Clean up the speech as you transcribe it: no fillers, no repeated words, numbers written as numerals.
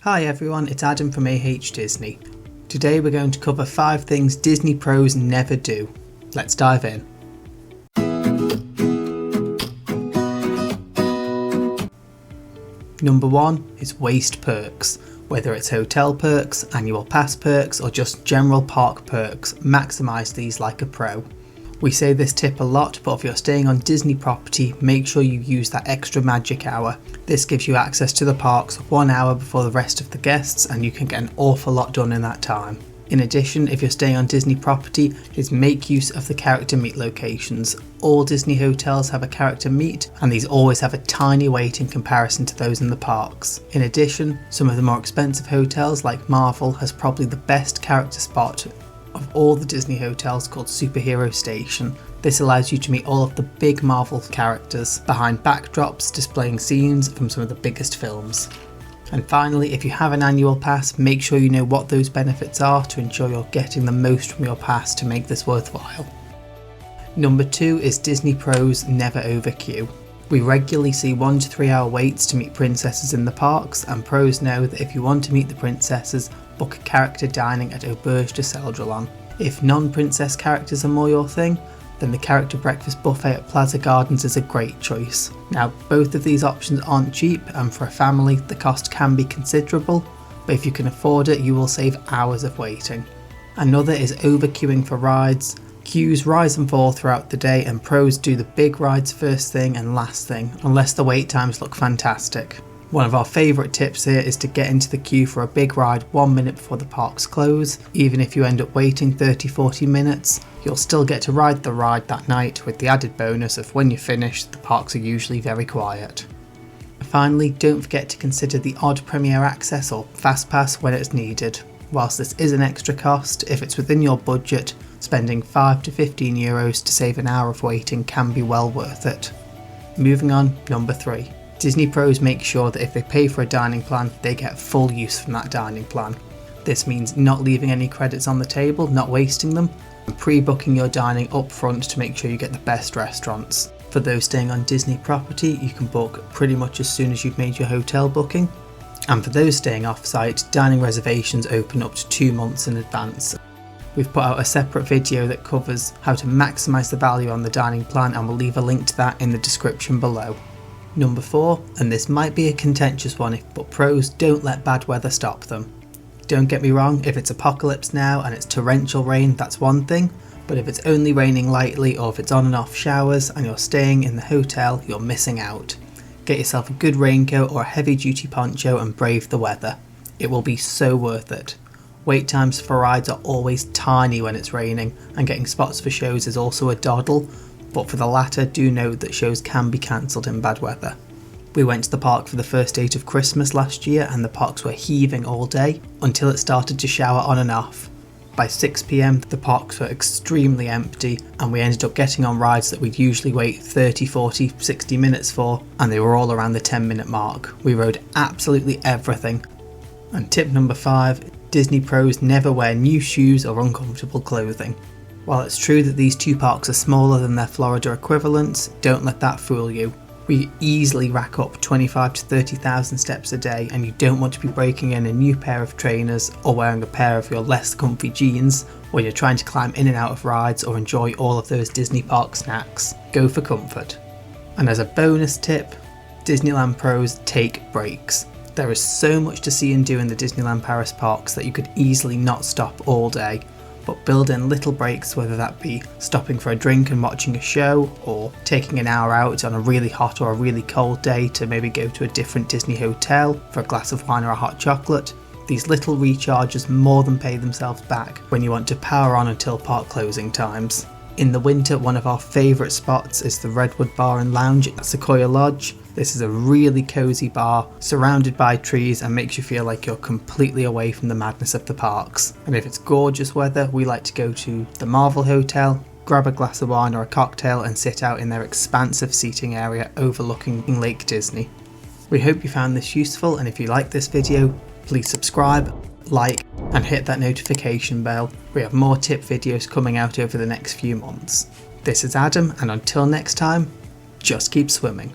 Hi everyone, it's Adam from Disney. Today we're going to cover 5 things Disney pros never do. Let's dive in. Number 1 is waste perks. Whether it's hotel perks, annual pass perks, or just general park perks, maximise these like a pro. We say this tip a lot, but if you're staying on Disney property, make sure you use that extra magic hour. This gives you access to the parks 1 hour before the rest of the guests, and you can get an awful lot done in that time. In addition, if you're staying on Disney property, is make use of the character meet locations. All Disney hotels have a character meet, and these always have a tiny wait in comparison to those in the parks. In addition, some of the more expensive hotels like Marvel has probably the best character spot of all the Disney hotels, called Superhero Station. This allows you to meet all of the big Marvel characters behind backdrops displaying scenes from some of the biggest films. And finally, if you have an annual pass, make sure you know what those benefits are to ensure you're getting the most from your pass to make this worthwhile. Number 2 is Disney pros never overqueue. We regularly see 1 to 3 hour waits to meet princesses in the parks, and pros know that if you want to meet the princesses, book a character dining at Auberge de Celdrelon. If non-princess characters are more your thing, then the character breakfast buffet at Plaza Gardens is a great choice. Now, both of these options aren't cheap, and for a family the cost can be considerable, but if you can afford it you will save hours of waiting. Another is overqueuing for rides. Queues rise and fall throughout the day, and pros do the big rides first thing and last thing, unless the wait times look fantastic. One of our favourite tips here is to get into the queue for a big ride 1 minute before the parks close. Even if you end up waiting 30-40 minutes, you'll still get to ride the ride that night, with the added bonus of when you finish, the parks are usually very quiet. Finally, don't forget to consider the odd premiere access or fast pass when it's needed. Whilst this is an extra cost, if it's within your budget, spending €5 to €15 to save an hour of waiting can be well worth it. Moving on, number 3. Disney pros make sure that if they pay for a dining plan, they get full use from that dining plan. This means not leaving any credits on the table, not wasting them, and pre-booking your dining up front to make sure you get the best restaurants. For those staying on Disney property, you can book pretty much as soon as you've made your hotel booking. And for those staying off-site, dining reservations open up to 2 months in advance. We've put out a separate video that covers how to maximise the value on the dining plan, and we'll leave a link to that in the description below. Number 4, and this might be a contentious one, but pros don't let bad weather stop them. Don't get me wrong, if it's apocalypse now and it's torrential rain, that's one thing, but if it's only raining lightly or if it's on and off showers and you're staying in the hotel, you're missing out. Get yourself a good raincoat or a heavy duty poncho and brave the weather. It will be so worth it. Wait times for rides are always tiny when it's raining, and getting spots for shows is also a doddle, but for the latter, do note that shows can be cancelled in bad weather. We went to the park for the first date of Christmas last year, and the parks were heaving all day until it started to shower on and off. By 6 PM the parks were extremely empty, and we ended up getting on rides that we'd usually wait 30, 40, 60 minutes for, and they were all around the 10-minute mark. We rode absolutely everything. And tip number 5, Disney pros never wear new shoes or uncomfortable clothing. While it's true that these 2 parks are smaller than their Florida equivalents, don't let that fool you. We easily rack up 25 to 30,000 steps a day, and you don't want to be breaking in a new pair of trainers or wearing a pair of your less comfy jeans when you're trying to climb in and out of rides or enjoy all of those Disney park snacks. Go for comfort. And as a bonus tip, Disneyland pros take breaks. There is so much to see and do in the Disneyland Paris parks that you could easily not stop all day. But build in little breaks, whether that be stopping for a drink and watching a show, or taking an hour out on a really hot or a really cold day to maybe go to a different Disney hotel for a glass of wine or a hot chocolate. These little recharges more than pay themselves back when you want to power on until park closing times. In the winter, one of our favourite spots is the Redwood Bar and Lounge at Sequoia Lodge. This is a really cosy bar surrounded by trees and makes you feel like you're completely away from the madness of the parks. And if it's gorgeous weather, we like to go to the Marvel Hotel, grab a glass of wine or a cocktail and sit out in their expansive seating area overlooking Lake Disney. We hope you found this useful, and if you like this video, please subscribe, like and hit that notification bell. We have more tip videos coming out over the next few months. This is Adam, and until next time, just keep swimming.